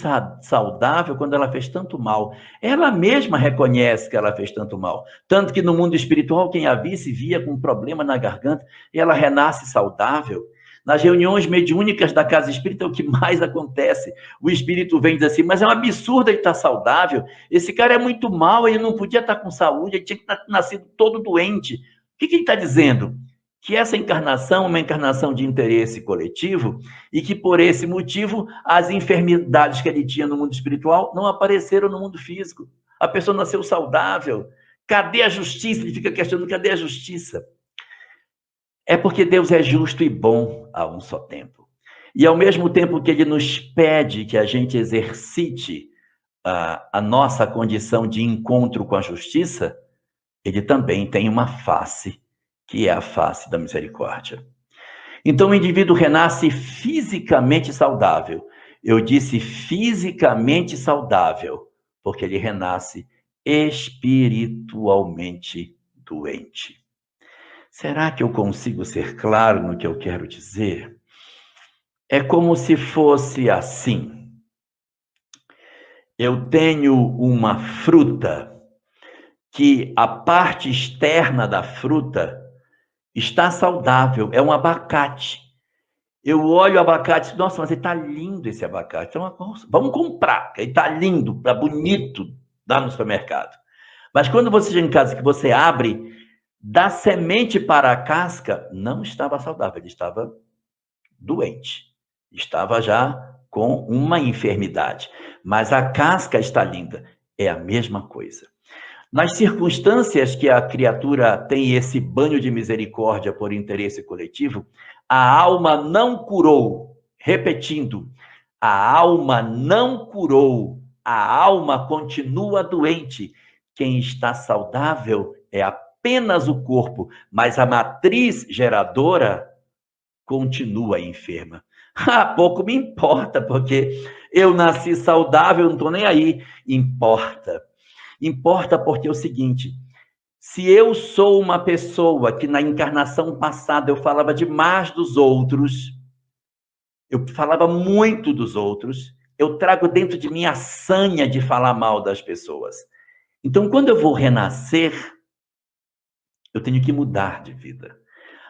saudável quando ela fez tanto mal? Ela mesma reconhece que ela fez tanto mal. Tanto que no mundo espiritual, quem a visse via com um problema na garganta e ela renasce saudável. Nas reuniões mediúnicas da casa espírita é o que mais acontece. O espírito vem dizer assim, mas é um absurdo ele estar saudável. Esse cara é muito mal, ele não podia estar com saúde, ele tinha que ter nascido todo doente. O que ele está dizendo? Que essa encarnação é uma encarnação de interesse coletivo e que, por esse motivo, as enfermidades que ele tinha no mundo espiritual não apareceram no mundo físico. A pessoa nasceu saudável. Cadê a justiça? Ele fica questionando, cadê a justiça? É porque Deus é justo e bom a um só tempo. E, ao mesmo tempo que ele nos pede que a gente exercite a nossa condição de encontro com a justiça, ele também tem uma face, que é a face da misericórdia. Então, o indivíduo renasce fisicamente saudável. Eu disse fisicamente saudável, porque ele renasce espiritualmente doente. Será que eu consigo ser claro no que eu quero dizer? É como se fosse assim. Eu tenho uma fruta que a parte externa da fruta está saudável, é um abacate. Eu olho o abacate e digo, nossa, mas ele está lindo esse abacate. Então, vamos comprar, ele está lindo, está bonito lá no supermercado. Mas quando você chega em casa que você abre, da semente para a casca, não estava saudável, ele estava doente. Estava já com uma enfermidade. Mas a casca está linda. É a mesma coisa. Nas circunstâncias que a criatura tem esse banho de misericórdia por interesse coletivo, a alma não curou. Repetindo, a alma não curou. A alma continua doente. Quem está saudável é apenas o corpo, mas a matriz geradora continua enferma. Pouco me importa, porque eu nasci saudável, não estou nem aí. Importa. Importa porque é o seguinte, se eu sou uma pessoa que na encarnação passada eu falava demais dos outros, eu falava muito dos outros, eu trago dentro de mim a sanha de falar mal das pessoas. Então, quando eu vou renascer, eu tenho que mudar de vida.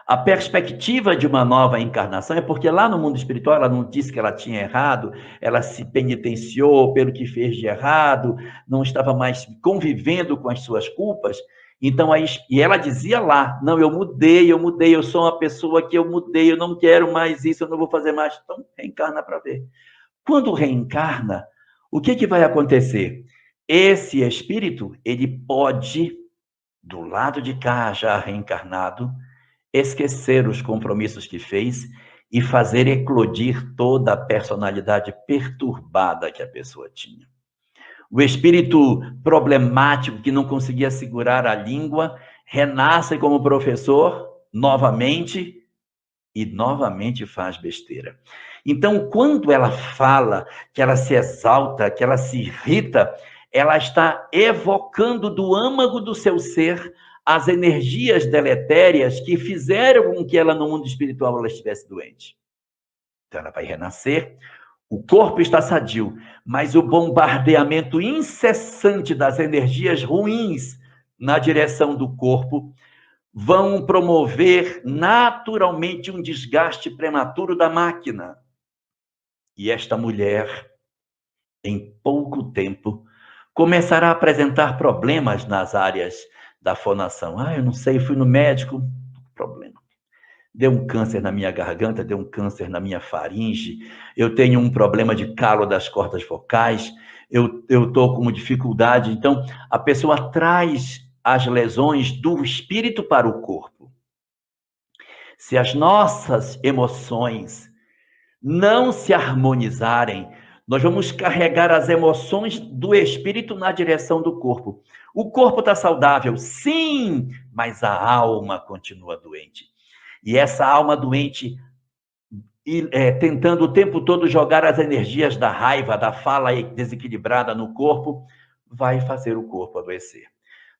A perspectiva de uma nova encarnação é porque lá no mundo espiritual ela não disse que ela tinha errado, ela se penitenciou pelo que fez de errado, não estava mais convivendo com as suas culpas. Então, e ela dizia lá, não, eu mudei, eu sou uma pessoa que eu mudei, eu não quero mais isso, eu não vou fazer mais. Então, reencarna para ver. Quando reencarna, o que vai acontecer? Esse espírito, ele pode, do lado de cá, já reencarnado, esquecer os compromissos que fez e fazer eclodir toda a personalidade perturbada que a pessoa tinha. O espírito problemático que não conseguia segurar a língua renasce como professor novamente e novamente faz besteira. Então, quando ela fala, que ela se exalta, que ela se irrita, ela está evocando do âmago do seu ser as energias deletérias que fizeram com que ela, no mundo espiritual, ela estivesse doente. Então, ela vai renascer, o corpo está sadio, mas o bombardeamento incessante das energias ruins na direção do corpo vão promover naturalmente um desgaste prematuro da máquina. E esta mulher, em pouco tempo, começará a apresentar problemas nas áreas da fonação. Eu não sei, fui no médico, problema. Deu um câncer na minha garganta, deu um câncer na minha faringe, eu tenho um problema de calo das cordas vocais, eu estou com dificuldade. Então, a pessoa traz as lesões do espírito para o corpo. Se as nossas emoções não se harmonizarem, nós vamos carregar as emoções do espírito na direção do corpo. O corpo está saudável, sim, mas a alma continua doente. E essa alma doente, tentando o tempo todo jogar as energias da raiva, da fala desequilibrada no corpo, vai fazer o corpo adoecer.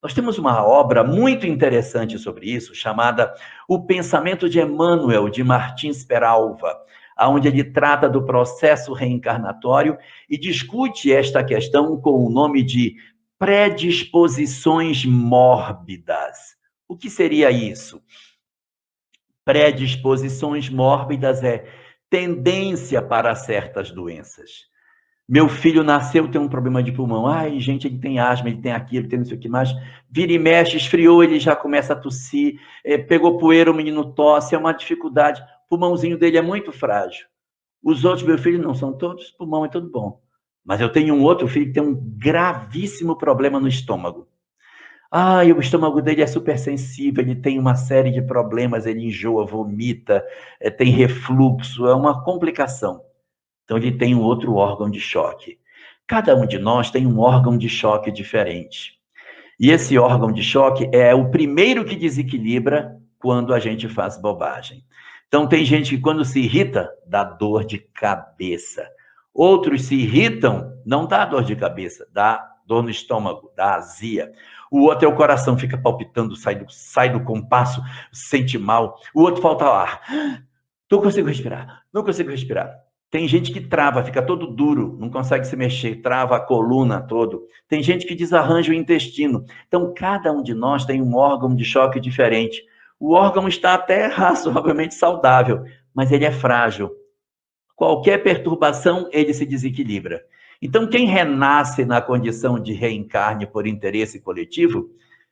Nós temos uma obra muito interessante sobre isso, chamada O Pensamento de Emmanuel, de Martins Peralva, onde ele trata do processo reencarnatório e discute esta questão com o nome de predisposições mórbidas. O que seria isso? Predisposições mórbidas é tendência para certas doenças. Meu filho nasceu, tem um problema de pulmão. Gente, ele tem asma, ele tem aquilo, ele tem não sei o que mais. Vira e mexe, esfriou, ele já começa a tossir. Pegou poeira, o menino tosse, é uma dificuldade. O pulmãozinho dele é muito frágil. Os outros, meu filho, não são todos, pulmão é tudo bom. Mas eu tenho um outro filho que tem um gravíssimo problema no estômago. O estômago dele é super sensível, ele tem uma série de problemas, ele enjoa, vomita, tem refluxo, é uma complicação. Então, ele tem um outro órgão de choque. Cada um de nós tem um órgão de choque diferente. E esse órgão de choque é o primeiro que desequilibra quando a gente faz bobagem. Então, tem gente que quando se irrita, dá dor de cabeça. Outros se irritam, não dá dor de cabeça, dá dor no estômago, dá azia. O outro é o coração, fica palpitando, sai do compasso, sente mal. O outro falta ar. Não consigo respirar. Tem gente que trava, fica todo duro, não consegue se mexer, trava a coluna todo. Tem gente que desarranja o intestino. Então, cada um de nós tem um órgão de choque diferente. O órgão está até razoavelmente saudável, mas ele é frágil. Qualquer perturbação, ele se desequilibra. Então, quem renasce na condição de reencarne por interesse coletivo,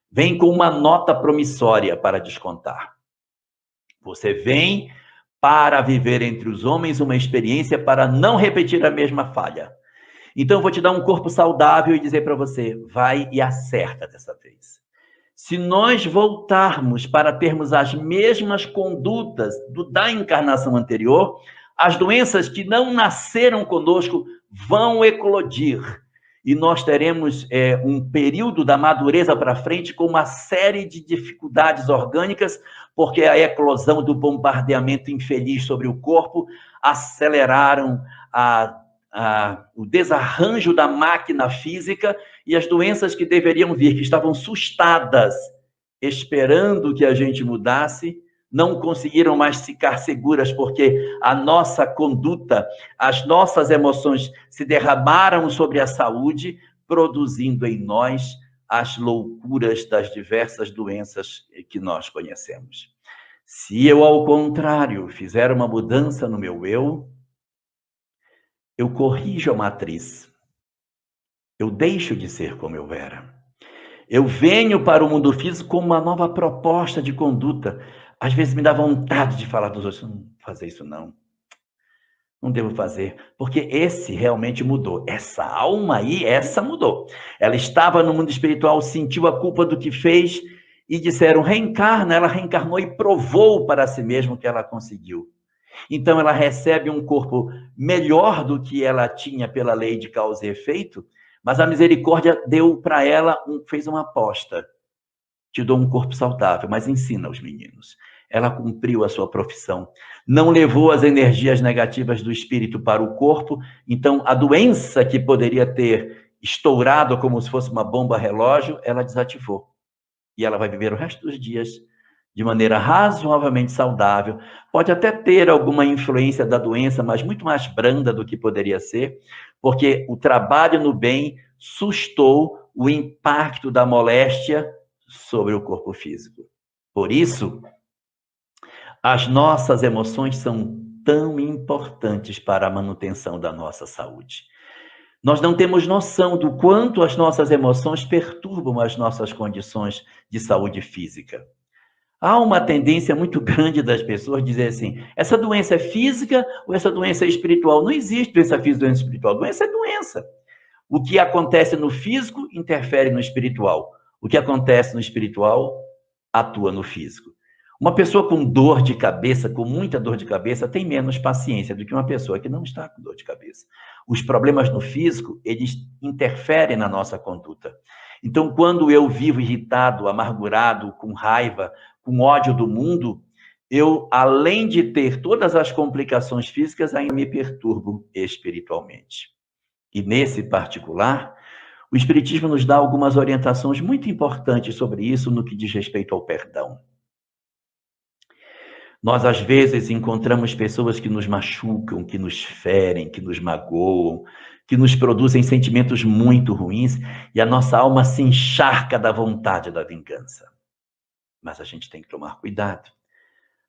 vem com uma nota promissória para descontar. Você vem para viver entre os homens uma experiência para não repetir a mesma falha. Então, eu vou te dar um corpo saudável e dizer para você, vai e acerta dessa vez. Se nós voltarmos para termos as mesmas condutas da encarnação anterior, as doenças que não nasceram conosco vão eclodir. E nós teremos um período da madureza para frente com uma série de dificuldades orgânicas, porque a eclosão do bombardeamento infeliz sobre o corpo aceleraram o desarranjo da máquina física, e as doenças que deveriam vir, que estavam sustadas, esperando que a gente mudasse, não conseguiram mais ficar seguras, porque a nossa conduta, as nossas emoções se derramaram sobre a saúde, produzindo em nós as loucuras das diversas doenças que nós conhecemos. Se eu, ao contrário, fizer uma mudança no meu eu corrijo a matriz. Eu deixo de ser como eu era. Eu venho para o mundo físico com uma nova proposta de conduta. Às vezes me dá vontade de falar dos outros, não fazer isso não. Não devo fazer, porque esse realmente mudou. Essa alma aí, essa mudou. Ela estava no mundo espiritual, sentiu a culpa do que fez e disseram, reencarna. Ela reencarnou e provou para si mesma que ela conseguiu. Então ela recebe um corpo melhor do que ela tinha pela lei de causa e efeito, mas a misericórdia deu para ela, fez uma aposta. Te dou um corpo saudável, mas ensina os meninos. Ela cumpriu a sua profissão. Não levou as energias negativas do espírito para o corpo. Então, a doença que poderia ter estourado como se fosse uma bomba relógio, ela desativou. E ela vai viver o resto dos dias de maneira razoavelmente saudável. Pode até ter alguma influência da doença, mas muito mais branda do que poderia ser, porque o trabalho no bem sustou o impacto da moléstia sobre o corpo físico. Por isso, as nossas emoções são tão importantes para a manutenção da nossa saúde. Nós não temos noção do quanto as nossas emoções perturbam as nossas condições de saúde física. Há uma tendência muito grande das pessoas dizer assim, essa doença é física ou essa doença é espiritual? Não existe doença física e doença espiritual. Doença é doença. O que acontece no físico interfere no espiritual. O que acontece no espiritual atua no físico. Uma pessoa com dor de cabeça, com muita dor de cabeça, tem menos paciência do que uma pessoa que não está com dor de cabeça. Os problemas no físico, eles interferem na nossa conduta. Então, quando eu vivo irritado, amargurado, com raiva, com ódio do mundo, eu, além de ter todas as complicações físicas, ainda me perturbo espiritualmente. E nesse particular, o Espiritismo nos dá algumas orientações muito importantes sobre isso no que diz respeito ao perdão. Nós, às vezes, encontramos pessoas que nos machucam, que nos ferem, que nos magoam, que nos produzem sentimentos muito ruins, e a nossa alma se encharca da vontade da vingança. Mas a gente tem que tomar cuidado.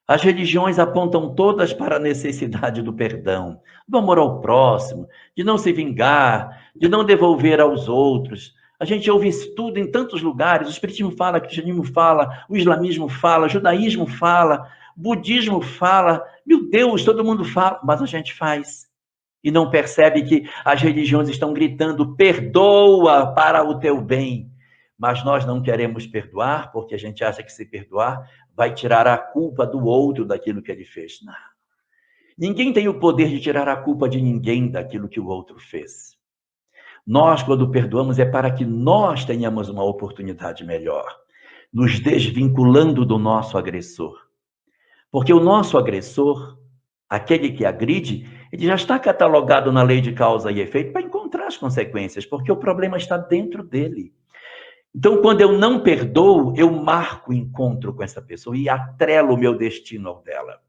As religiões apontam todas para a necessidade do perdão, do amor ao próximo, de não se vingar, de não devolver aos outros. A gente ouve isso tudo em tantos lugares. O Espiritismo fala, o cristianismo fala, o islamismo fala, o judaísmo fala, o budismo fala. Meu Deus, todo mundo fala, mas a gente faz. E não percebe que as religiões estão gritando, perdoa para o teu bem. Mas nós não queremos perdoar, porque a gente acha que se perdoar vai tirar a culpa do outro daquilo que ele fez. Não. Ninguém tem o poder de tirar a culpa de ninguém daquilo que o outro fez. Nós, quando perdoamos, é para que nós tenhamos uma oportunidade melhor, nos desvinculando do nosso agressor. Porque o nosso agressor, aquele que agride, ele já está catalogado na lei de causa e efeito para encontrar as consequências, porque o problema está dentro dele. Então, quando eu não perdoo, eu marco o encontro com essa pessoa e atrelo o meu destino ao dela.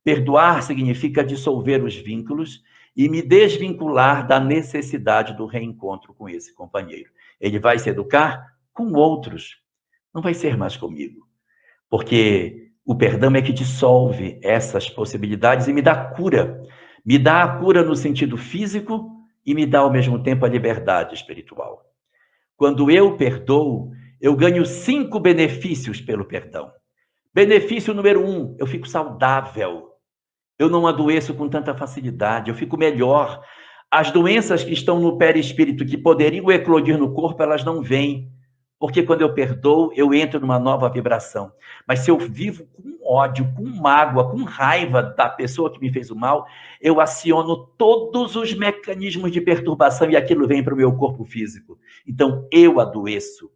Perdoar significa dissolver os vínculos e me desvincular da necessidade do reencontro com esse companheiro. Ele vai se educar com outros, não vai ser mais comigo. Porque O perdão é que dissolve essas possibilidades e me dá cura. Me dá a cura no sentido físico e me dá, ao mesmo tempo, a liberdade espiritual. Quando eu perdoo, eu ganho 5 benefícios pelo perdão. Benefício número 1, eu fico saudável. Eu não adoeço com tanta facilidade, eu fico melhor. As doenças que estão no perispírito, que poderiam eclodir no corpo, elas não vêm. Porque quando eu perdoo, eu entro numa nova vibração. Mas se eu vivo com ódio, com mágoa, com raiva da pessoa que me fez o mal, eu aciono todos os mecanismos de perturbação e aquilo vem para o meu corpo físico. Então, eu adoeço.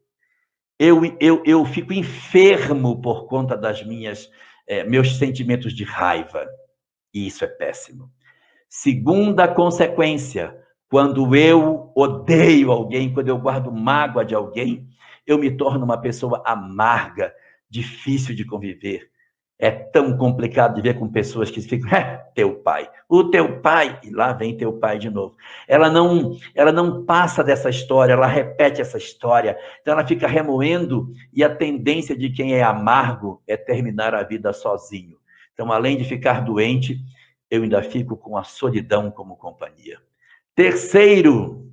Eu fico enfermo por conta das meus sentimentos de raiva. E isso é péssimo. Segunda consequência, quando eu odeio alguém, quando eu guardo mágoa de alguém, eu me torno uma pessoa amarga, difícil de conviver. É tão complicado de ver com pessoas que ficam, teu pai, o teu pai, e lá vem teu pai de novo. Ela não passa dessa história, ela repete essa história, então ela fica remoendo, e a tendência de quem é amargo é terminar a vida sozinho. Então, além de ficar doente, eu ainda fico com a solidão como companhia. Terceiro,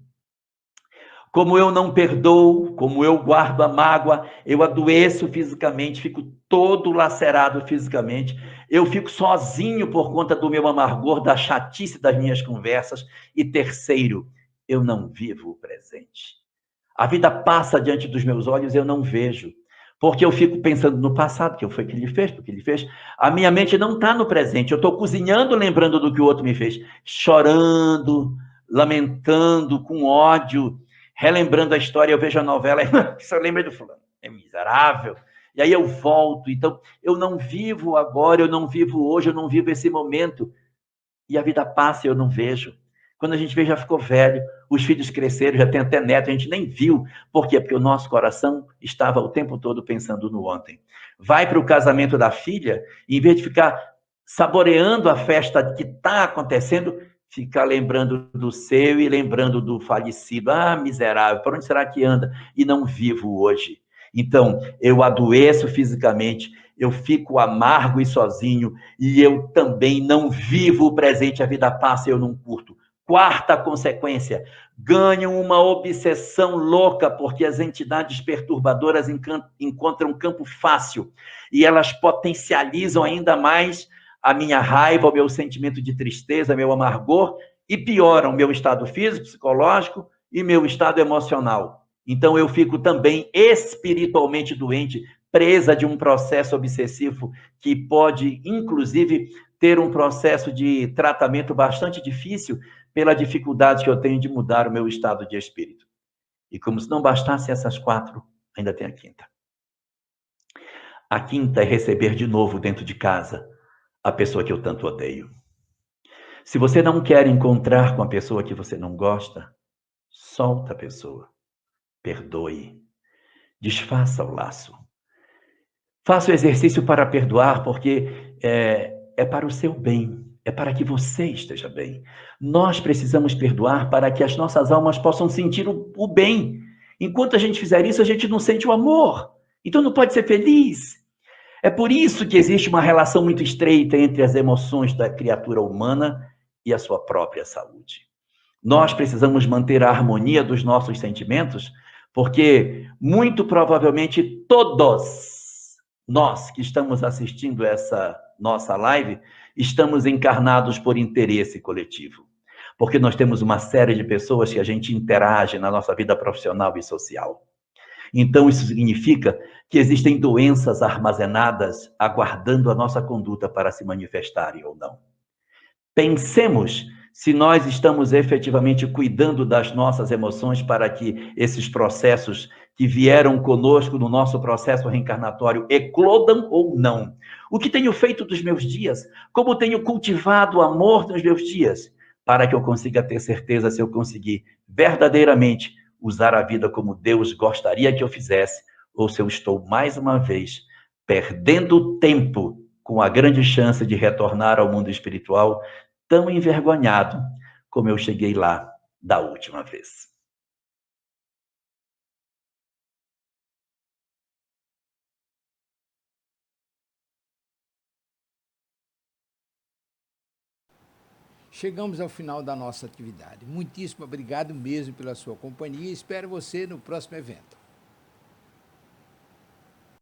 como eu não perdoo, como eu guardo a mágoa, eu adoeço fisicamente, fico todo lacerado fisicamente, eu fico sozinho por conta do meu amargor, da chatice das minhas conversas. E terceiro, eu não vivo o presente. A vida passa diante dos meus olhos, eu não vejo. Porque eu fico pensando no passado, que foi que ele fez, porque ele fez. A minha mente não está no presente. Eu estou cozinhando, lembrando do que o outro me fez. Chorando, lamentando, com ódio, relembrando a história. Eu vejo a novela e só lembro do fulano. É miserável. E aí eu volto. Então, eu não vivo agora, eu não vivo hoje, eu não vivo esse momento. E a vida passa e eu não vejo. Quando a gente vê, já ficou velho, os filhos cresceram, já tem até neto, a gente nem viu. Por quê? Porque o nosso coração estava o tempo todo pensando no ontem. Vai para o casamento da filha, e em vez de ficar saboreando a festa que está acontecendo, ficar lembrando do seu e lembrando do falecido. Ah, miserável, por onde será que anda? E não vivo hoje. Então, eu adoeço fisicamente, eu fico amargo e sozinho, e eu também não vivo o presente, a vida passa e eu não curto. Quarta consequência, ganham uma obsessão louca, porque as entidades perturbadoras encontram campo fácil, e elas potencializam ainda mais a minha raiva, o meu sentimento de tristeza, meu amargor, e pioram meu estado físico, psicológico e meu estado emocional. Então eu fico também espiritualmente doente, presa de um processo obsessivo que pode, inclusive, ter um processo de tratamento bastante difícil pela dificuldade que eu tenho de mudar o meu estado de espírito. E como se não bastassem essas 4, ainda tem a quinta. A quinta é receber de novo dentro de casa a pessoa que eu tanto odeio. Se você não quer encontrar com a pessoa que você não gosta, solta a pessoa. Perdoe. Desfaça o laço. Faça o exercício para perdoar, porque é para o seu bem, é para que você esteja bem. Nós precisamos perdoar para que as nossas almas possam sentir o bem. Enquanto a gente fizer isso, a gente não sente o amor. Então não pode ser feliz. É por isso que existe uma relação muito estreita entre as emoções da criatura humana e a sua própria saúde. Nós precisamos manter a harmonia dos nossos sentimentos, porque muito provavelmente todos nós que estamos assistindo essa nossa live, estamos encarnados por interesse coletivo. Porque nós temos uma série de pessoas que a gente interage na nossa vida profissional e social. Então, isso significa que existem doenças armazenadas aguardando a nossa conduta para se manifestarem ou não. Pensemos se nós estamos efetivamente cuidando das nossas emoções para que esses processos que vieram conosco no nosso processo reencarnatório eclodam ou não. O que tenho feito dos meus dias? Como tenho cultivado o amor dos meus dias? Para que eu consiga ter certeza se eu conseguir verdadeiramente usar a vida como Deus gostaria que eu fizesse, ou se eu estou, mais uma vez, perdendo tempo com a grande chance de retornar ao mundo espiritual tão envergonhado como eu cheguei lá da última vez. chegamos ao final da nossa atividade. Muitíssimo obrigado mesmo pela sua companhia e espero você no próximo evento.